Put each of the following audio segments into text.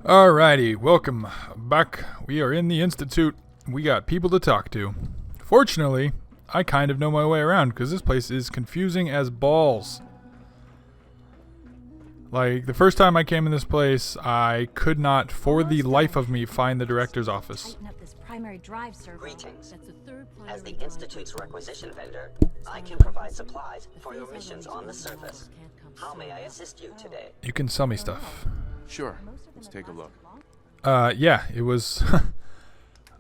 Alrighty, welcome back. We are in the Institute. We got people to talk to. Fortunately, I kind of know my way around because this place is confusing as balls. Like, the first time I came in this place, I could not, for the life of me, find the director's office. Greetings. As the Institute's requisition vendor, I can provide supplies for your missions on the surface. How may I assist you today? You can sell me stuff. Sure. Let's take a look. Yeah, it was...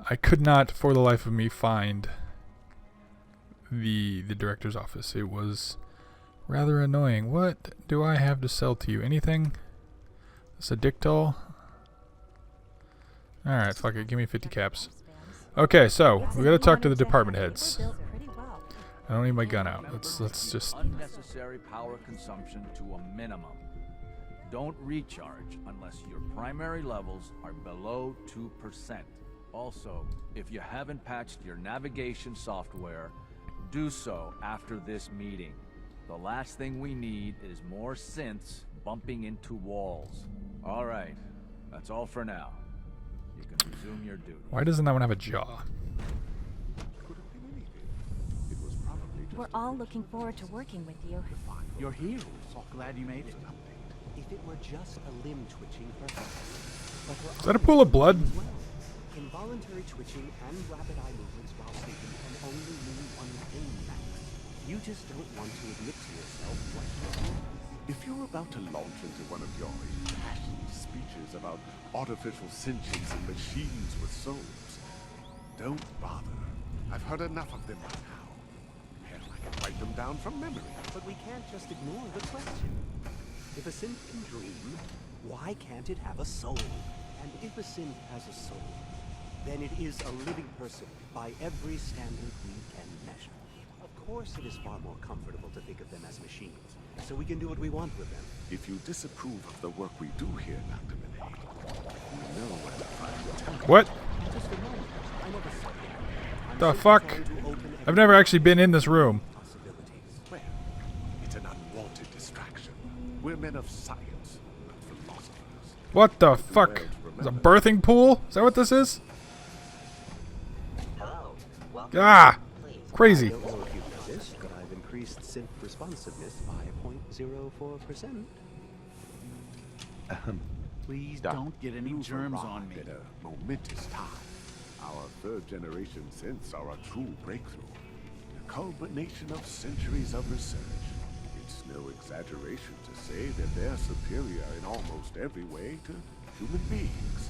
I could not, for the life of me, find the director's office. It was rather annoying. What do I have to sell to you? Anything? It's a Dictol? Alright, fuck it. Give me 50 caps. Okay, so, we gotta talk to the department heads. I don't need my gun out. Let's just... Unnecessary power consumption to a minimum. Don't recharge unless your primary levels are below 2%. Also, if you haven't patched your navigation software, do so after this meeting. The last thing we need is more synths bumping into walls. Alright, that's all for now. You can resume your duty. Why doesn't that one have a jaw? We're all looking forward to working with you. You're here. So glad you made it. If it were just a limb twitching Is that a pool of blood? Involuntary twitching and rapid eye movements while sleeping can only mean one thing, Max. You just don't want to admit to yourself what you're doing. If you're about to launch into one of your impassioned speeches about artificial sentience and machines with souls, don't bother. I've heard enough of them by now. Hell, I can write them down from memory. But we can't just ignore the question. If a synth can dream, why can't it have a soul? And if a synth has a soul, then it is a living person by every standard we can measure. Of course, it is far more comfortable to think of them as machines, so we can do what we want with them. If you disapprove of the work we do here, Dr. Minay, you know where to find the temple. What? Just a moment. I never said that. I'm The simply fuck? trying to open I've never actually been in this room. possibilities. Well, it's an unwanted distraction. We're men of science, not philosophers. What the fuck? Is a birthing pool? Is that what this is? Hello. Welcome. Ah! Please. Crazy. I don't know if you've noticed, but I've increased synth responsiveness by 0.04%. Please don't get any You've germs on me. arrived at a momentous time. Our third-generation synths are a true breakthrough, a culmination of centuries of research. It's no exaggeration to say that they're superior in almost every way to human beings.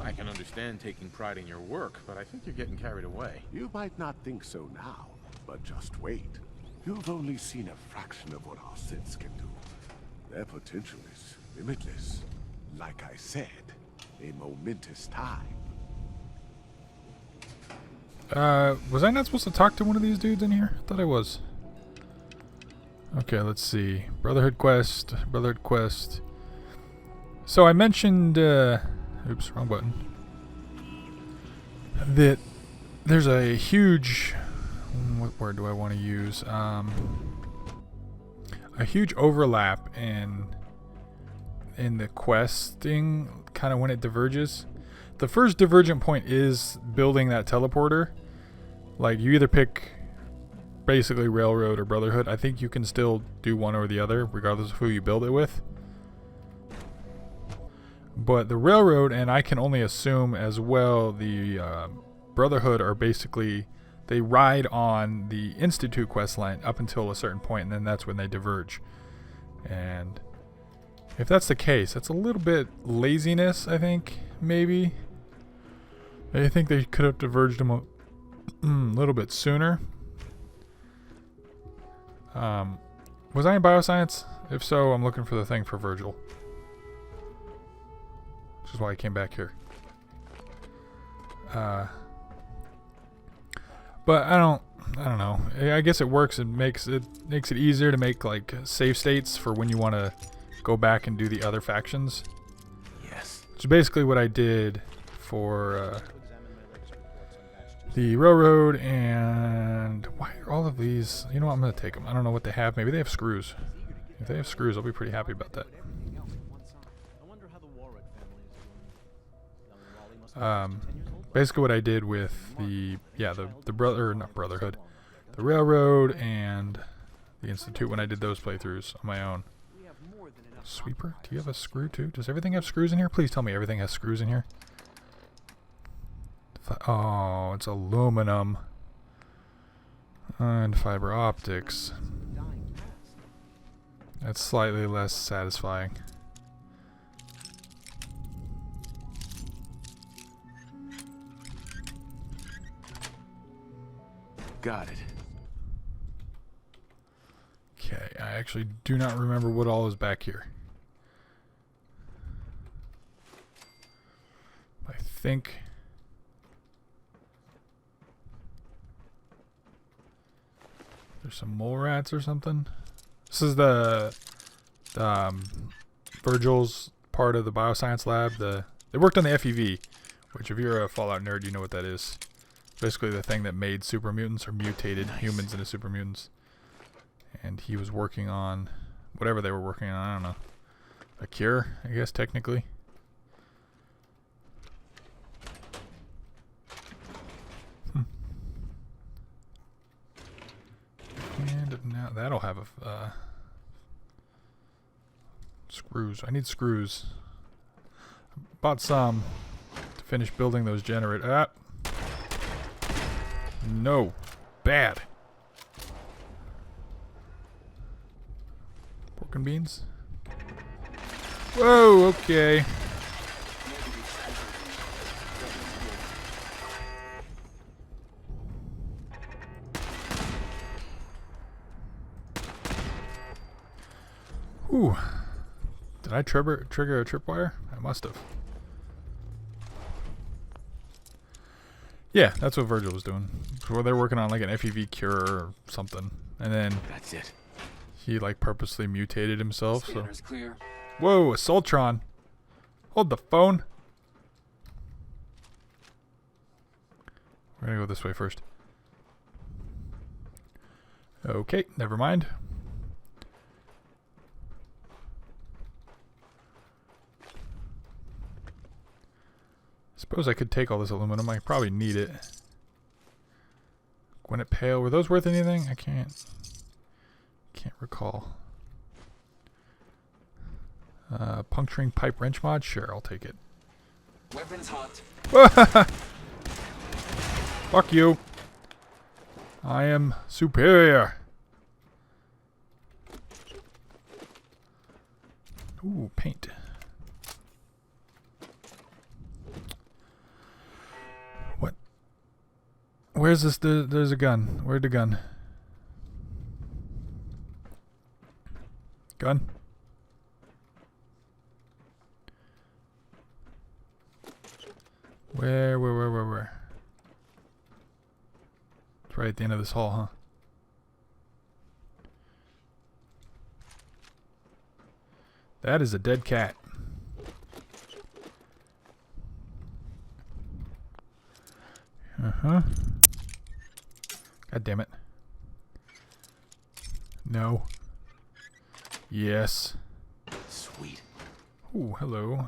I can understand taking pride in your work, but I think you're getting carried away. You might not think so now, but just wait. You've only seen a fraction of what our synths can do. Their potential is limitless. Like I said, a momentous time. Was I not supposed to talk to one of these dudes in here? I thought I was. Okay, let's see. Brotherhood quest. Brotherhood quest. So I mentioned, oops, wrong button. That there's a huge, what word do I want to use? A huge overlap in the questing, kind of when it diverges. The first divergent point is building that teleporter. Like, you either pick basically Railroad or Brotherhood. I think you can still do one or the other, regardless of who you build it with. But the Railroad, and I can only assume as well, the Brotherhood are basically, they ride on the Institute quest line up until a certain point, and then that's when they diverge. And if that's the case, that's a little bit laziness, I think, maybe. I think they could have diverged them a little bit sooner. Was I in bioscience? If so, I'm looking for the thing for Virgil. Which is why I came back here. But I don't know. I guess it works. It makes it easier to make like save states for when you want to go back and do the other factions. Yes. Which is basically what I did for the railroad. And why are all of these? You know what? I'm gonna take them. I don't know what they have. Maybe they have screws. If they have screws, I'll be pretty happy about that. Basically what I did with the not Brotherhood, the Railroad and the Institute when I did those playthroughs on my own. Sweeper, do you have a screw too? Does everything have screws in here? Please tell me everything has screws in here. Oh, it's aluminum and fiber optics. That's slightly less satisfying. Got it. Okay, I actually do not remember what all is back here. I think there's some mole rats or something. This is the Virgil's part of the bioscience lab. They worked on the FEV, which if you're a Fallout nerd, you know what that is. Basically the thing that made super mutants or mutated humans into super mutants. And he was working on whatever they were working on, I don't know. A cure, I guess, technically. And now that'll have a screws. I need screws. Bought some to finish building those generators. No. Bad. Pork and beans. Whoa, okay. Ooh. Did I trigger a tripwire? I must have. Yeah, that's what Virgil was doing. Well, they're working on like an FEV cure or something, and then That's it. he like purposely mutated himself. So. Clear. Whoa, a Soltron! Hold the phone. We're gonna go this way first. Okay, never mind. Suppose I could take all this aluminum. I probably need it. Gwinnett Pale. Were those worth anything? I can't recall. Puncturing pipe wrench mod? Sure, I'll take it. Weapons hot. Fuck you. I am superior. Ooh, paint. What? Where's this? There's a gun. Where'd the gun? Gun? Where? It's right at the end of this hall, huh? That is a dead cat. Uh-huh. God damn it. No. Yes. Sweet. Ooh, hello.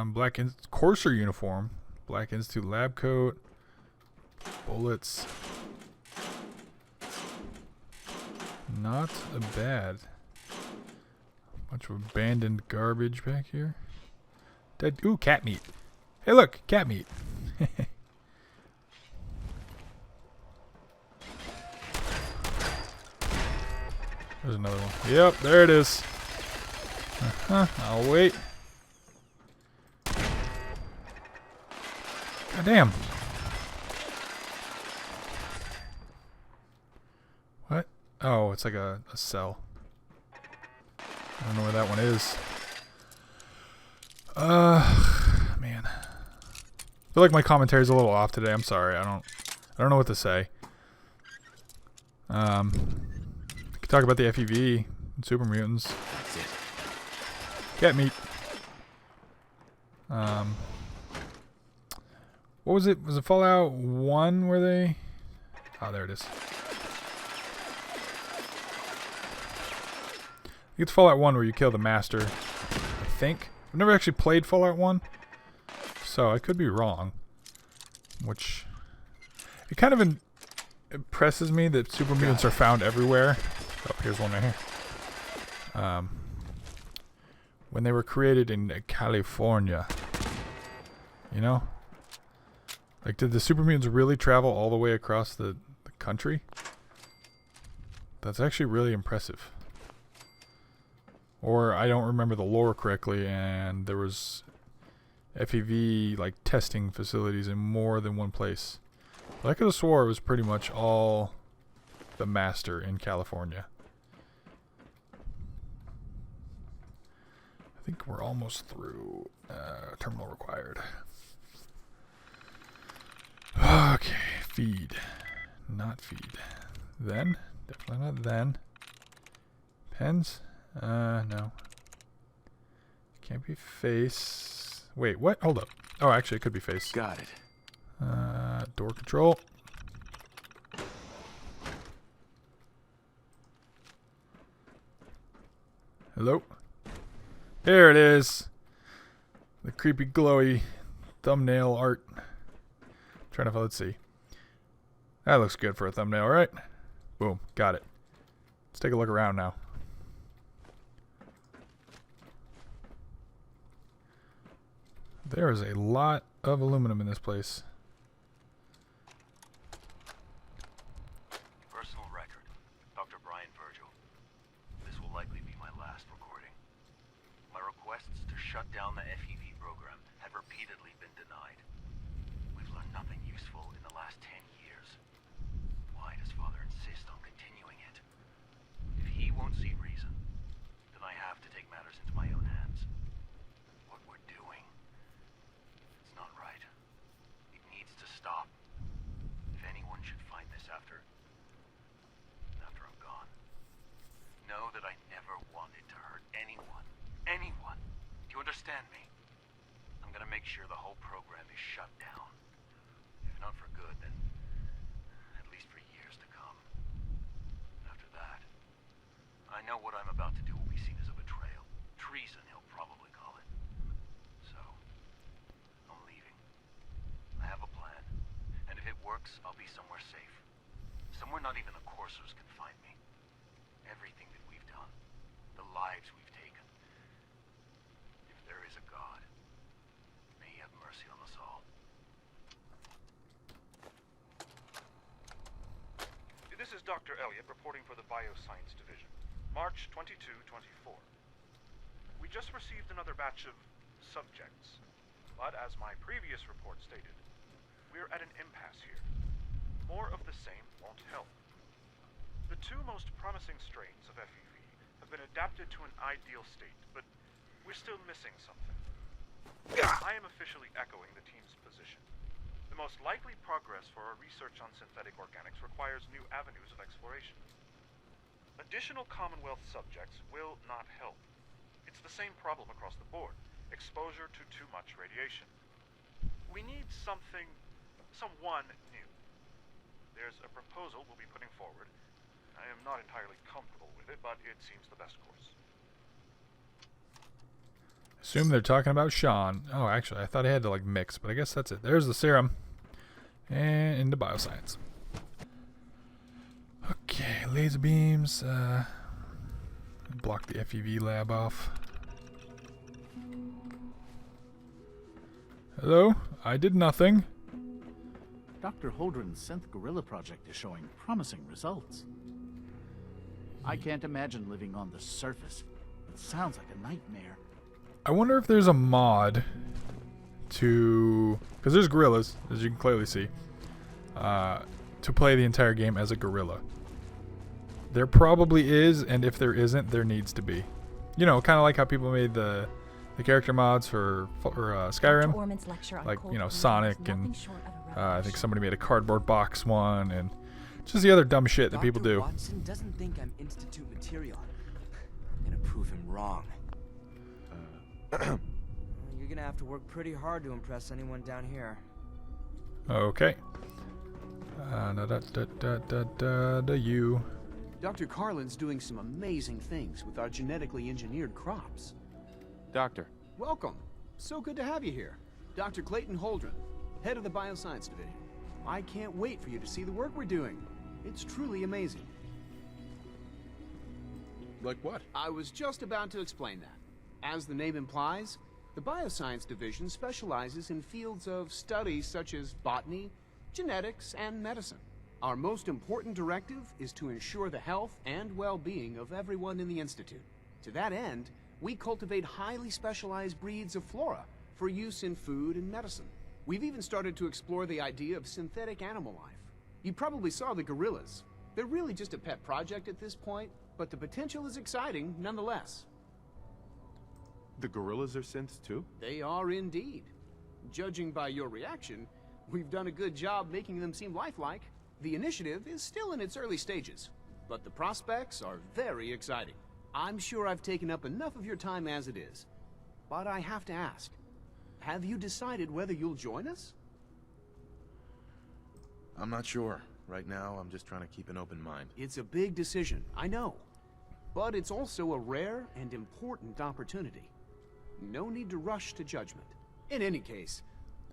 Black Courser uniform. Black Institute lab coat. Bullets. Not bad. Bunch of abandoned garbage back here. Dead. Ooh, cat meat. Hey, look, cat meat. There's another one. Yep, there it is. I'll wait. God damn. What? Oh, it's like a cell. I don't know where that one is. Man. I feel like my commentary is a little off today. I'm sorry. I don't know what to say. I could talk about the FEV and super mutants. That's it. Cat meat. What was it? Was it Fallout 1 where they... Oh, there it is. I think it's Fallout 1 where you kill the master. I think. I've never actually played Fallout 1, so I could be wrong. which it kind of impresses me that super mutants are found everywhere. Oh, here's one right here. When they were created in California, you know, like, did the super mutants really travel all the way across the country? That's actually really impressive. Or I don't remember the lore correctly, and there was FEV like testing facilities in more than one place. But I could have swore it was pretty much all the master in California. I think we're almost through. Terminal required. Okay, feed. Not feed. Then? Definitely not then. Pens? No. Can't be face. Wait, what? Hold up. Oh, actually, it could be face. Got it. Door control. Hello? There it is. The creepy glowy thumbnail art. Trying to, let's see. That looks good for a thumbnail, right? Boom, got it. Let's take a look around now. There is a lot of aluminum in this place. Personal record, Dr. Brian Virgil. This will likely be my last recording. My requests to shut down the FEV program have repeatedly been denied. We've learned nothing useful in the last 10 years. Why does Father insist on continuing it? If he won't see reason, then I have to take matters into my own hands. What we're doing, it's not right. It needs to stop. If anyone should find this after I'm gone, know that I never wanted to hurt anyone. Anyone. Do you understand me? I'm gonna make sure the whole program is shut down. If not for good, then at least for years to come. After that, I know what I'm about to do will be seen as a betrayal. Treason, he'll probably call it. So, I'm leaving. I have a plan. And if it works, I'll be somewhere safe. Somewhere not even the coursers can find me. Everything that we've done, the lives we've taken. If there is a God, may he have mercy on us all. This is Dr. Elliott reporting for the Bioscience Division. March 22, 24. We just received another batch of subjects. But as my previous report stated, we're at an impasse here. More of the same won't help. The two most promising strains of FEV have been adapted to an ideal state, but we're still missing something. I am officially echoing the team's position. The most likely progress for our research on synthetic organics requires new avenues of exploration. Additional Commonwealth subjects will not help. It's the same problem across the board. Exposure to too much radiation. We need someone new. There's a proposal we'll be putting forward. I am not entirely comfortable with it, but it seems the best course. Assume they're talking about Sean. Oh, actually, I thought I had to like mix, but I guess that's it. There's the serum. And into bioscience. Okay, laser beams. Block the FEV lab off. Hello? I did nothing. Dr. Holdren's synth gorilla project is showing promising results. I can't imagine living on the surface. It sounds like a nightmare. I wonder if there's a mod to... because there's gorillas, as you can clearly see. To play the entire game as a gorilla. There probably is, and if there isn't, there needs to be. You know, kind of like how people made the character mods for Skyrim. Like, you know, Sonic, and I think somebody made a cardboard box one, and just the other dumb shit that people do. Watson doesn't think I'm Institute material. I'm gonna prove him wrong. You're gonna have to work pretty hard to impress anyone down here. Okay. You. Dr. Carlin's doing some amazing things with our genetically engineered crops. Doctor. Welcome. So good to have you here. Dr. Clayton Holdren. head of the Bioscience Division. I can't wait for you to see the work we're doing. It's truly amazing. Like what? I was just about to explain that. As the name implies, the Bioscience Division specializes in fields of study such as botany, genetics, and medicine. Our most important directive is to ensure the health and well-being of everyone in the Institute. To that end, we cultivate highly specialized breeds of flora for use in food and medicine. We've even started to explore the idea of synthetic animal life. You probably saw the gorillas. They're really just a pet project at this point, but the potential is exciting nonetheless. The gorillas are synths too? They are indeed. Judging by your reaction, we've done a good job making them seem lifelike. The initiative is still in its early stages, but the prospects are very exciting. I'm sure I've taken up enough of your time as it is, but I have to ask, have you decided whether you'll join us? I'm not sure. Right now, I'm just trying to keep an open mind. It's a big decision, I know, but it's also a rare and important opportunity. No need to rush to judgment. In any case,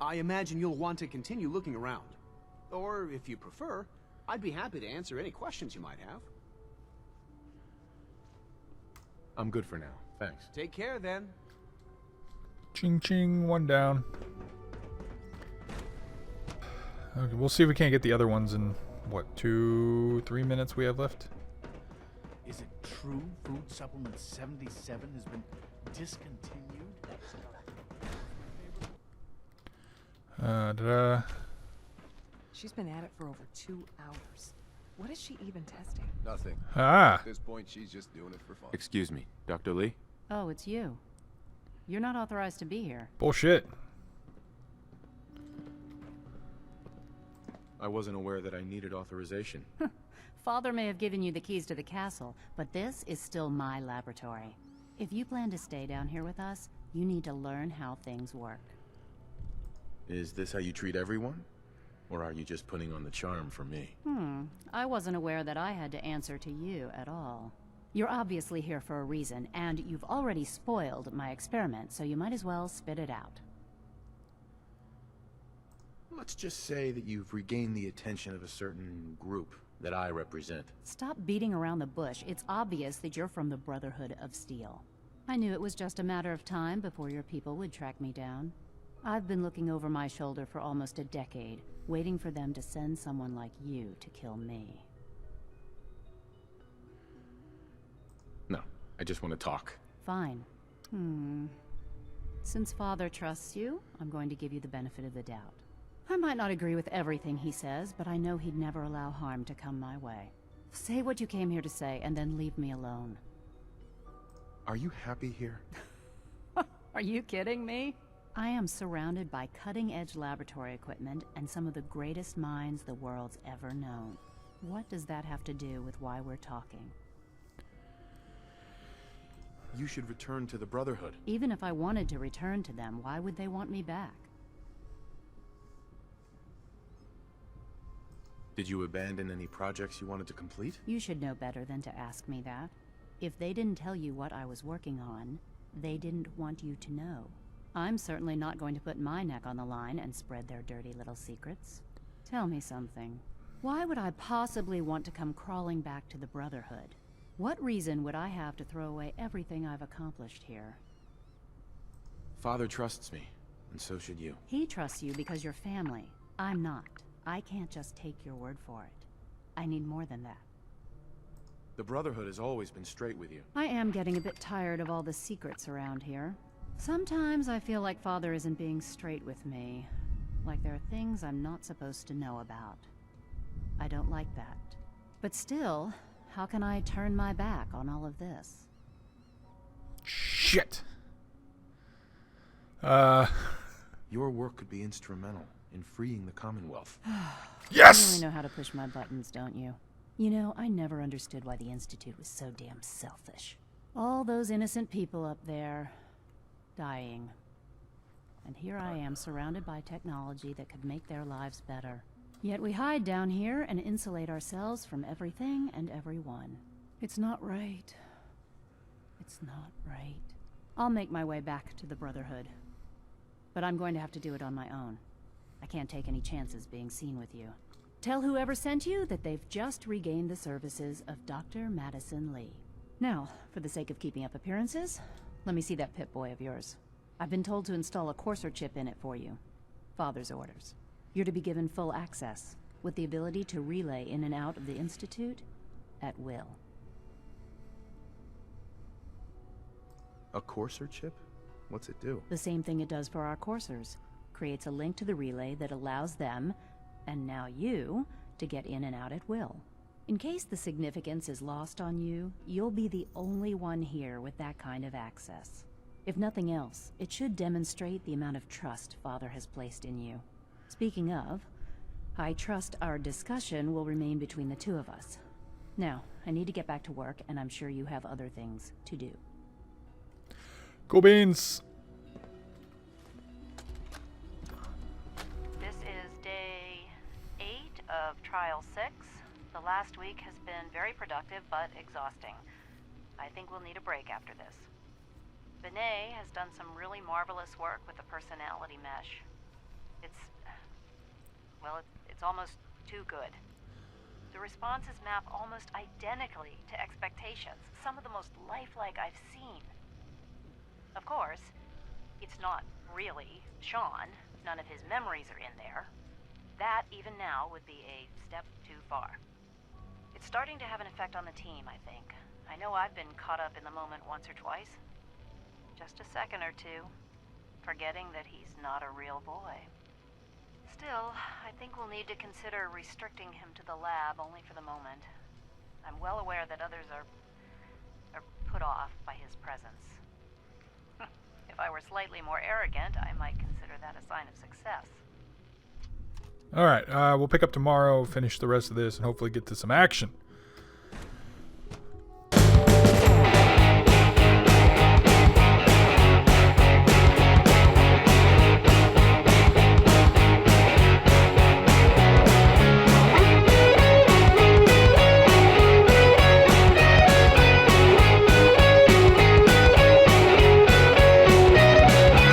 I imagine you'll want to continue looking around. Or, if you prefer, I'd be happy to answer any questions you might have. I'm good for now. Thanks. Take care, then. Ching ching, one down. Okay, we'll see if we can't get the other ones in, what, 2-3 minutes we have left? Is it true Food Supplement 77 has been discontinued? She's been at it for over 2 hours. What is she even testing? Nothing. Ah. At this point, she's just doing it for fun. Excuse me, Dr. Lee? Oh, it's you. You're not authorized to be here. Bullshit. I wasn't aware that I needed authorization. Father may have given you the keys to the castle, but this is still my laboratory. If you plan to stay down here with us, you need to learn how things work. Is this how you treat everyone? Or are you just putting on the charm for me? I wasn't aware that I had to answer to you at all. You're obviously here for a reason, and you've already spoiled my experiment, so you might as well spit it out. Let's just say that you've regained the attention of a certain group that I represent. Stop beating around the bush. It's obvious that you're from the Brotherhood of Steel. I knew it was just a matter of time before your people would track me down. I've been looking over my shoulder for almost a decade, waiting for them to send someone like you to kill me. No, I just want to talk. Fine. Since Father trusts you, I'm going to give you the benefit of the doubt. I might not agree with everything he says, but I know he'd never allow harm to come my way. Say what you came here to say, and then leave me alone. Are you happy here? Are you kidding me? I am surrounded by cutting-edge laboratory equipment and some of the greatest minds the world's ever known. What does that have to do with why we're talking? You should return to the Brotherhood. Even if I wanted to return to them, why would they want me back? Did you abandon any projects you wanted to complete? You should know better than to ask me that. If they didn't tell you what I was working on, they didn't want you to know. I'm certainly not going to put my neck on the line and spread their dirty little secrets. Tell me something. Why would I possibly want to come crawling back to the Brotherhood? What reason would I have to throw away everything I've accomplished here? Father trusts me, and so should you. He trusts you because you're family. I'm not. I can't just take your word for it. I need more than that. The Brotherhood has always been straight with you. I am getting a bit tired of all the secrets around here. Sometimes I feel like Father isn't being straight with me. Like there are things I'm not supposed to know about. I don't like that. But still, how can I turn my back on all of this? Shit. Your work could be instrumental in freeing the Commonwealth. Yes! You really know how to push my buttons, don't you? You know, I never understood why the Institute was so damn selfish. All those innocent people up there, dying. And here I am, surrounded by technology that could make their lives better. Yet we hide down here and insulate ourselves from everything and everyone. It's not right. It's not right. I'll make my way back to the Brotherhood. But I'm going to have to do it on my own. I can't take any chances being seen with you. Tell whoever sent you that they've just regained the services of Dr. Madison Lee. Now, for the sake of keeping up appearances, let me see that Pip-Boy of yours. I've been told to install a courser chip in it for you. Father's orders. You're to be given full access, with the ability to relay in and out of the Institute at will. A courser chip? What's it do? The same thing it does for our coursers. Creates a link to the relay that allows them, and now you, to get in and out at will. In case the significance is lost on you, you'll be the only one here with that kind of access. If nothing else, it should demonstrate the amount of trust Father has placed in you. Speaking of, I trust our discussion will remain between the two of us. Now, I need to get back to work, and I'm sure you have other things to do. Cool beans. This is day 8 of Trial 6. The last week has been very productive, but exhausting. I think we'll need a break after this. Benet has done some really marvelous work with the personality mesh. It's almost too good. The responses map almost identically to expectations, some of the most lifelike I've seen. Of course, it's not really Sean. None of his memories are in there. That, even now, would be a step too far. It's starting to have an effect on the team, I think. I know I've been caught up in the moment once or twice. Just a second or two, forgetting that he's not a real boy. Still, I think we'll need to consider restricting him to the lab only for the moment. I'm well aware that others are put off by his presence. If I were slightly more arrogant, I might consider that a sign of success. All right, we'll pick up tomorrow, finish the rest of this, and hopefully get to some action.